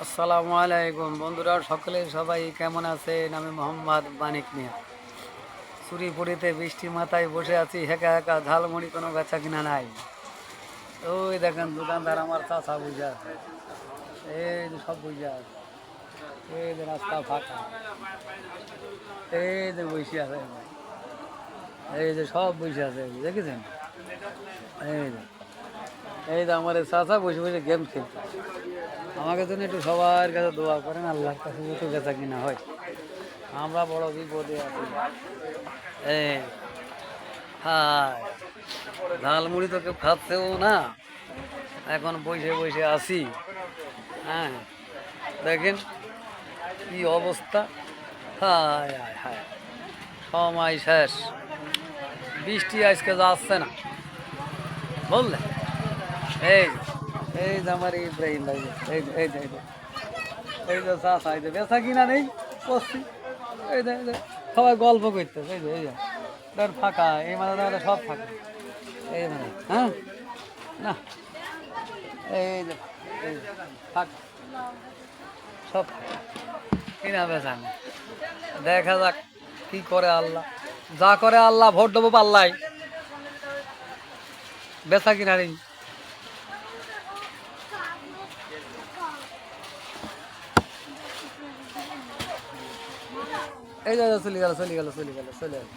আসসালামু আলাইকুম বন্ধুরা, সকলে সবাই কেমন আছেন? আমি মোহাম্মদ মানিক মিয়া। চুরিপুরিতে বৃষ্টি মাথায় বসে আছি, হেঁকা হেঁকা ঝালমুড়ি, কোনো বেচা কিনা নাই। ওই দেখেন দোকানদার আমার চাচা বুঝে আছে, এই যে সব বুঝে আছে, এই যে রাস্তা ফাঁকা, এই যে বসে আছে, এই যে সব বসে আছে, দেখেছেন? এই যে আমার এই চাচা বসে বসে গেম খেলছে। আমাকে জন্য একটু সবার কাছে দোয়া করেন, আল্লাহর কাছে একটু বেচা কিনা হয়। আমরা বড় বিপদে আছি। এই হায়, ঝালমুড়ি তো কেউ খাচ্ছেও না, এখন বসে বসে আছি। হ্যাঁ, দেখেন কি অবস্থা। হায় হায় হায়, সময় শেষ, বৃষ্টি আজকে যাচ্ছে না, বললে? এই এই যে আমার ইব্রাহিম ভাই, এই যে এই যে এই যে এই যে চাষা, এই যে বেচা কিনা নেই, বসছি, এই যে এই যে সবাই গল্প করতেছে, এই যে এই যে ফাঁকা, এই মানে সব ফাঁকা, এই মানে হ্যাঁ না, এই যে এই যে ফাঁকা, সব ফাঁকা, কিনা বেচা নেই। দেখা যাক কি করে আল্লাহ, যা করে আল্লাহ, ভোট দেবো পাল্লাই, বেচা কিনা নেই। এই যে চলে গেল চলে গেল চলে গেল চলে গেল।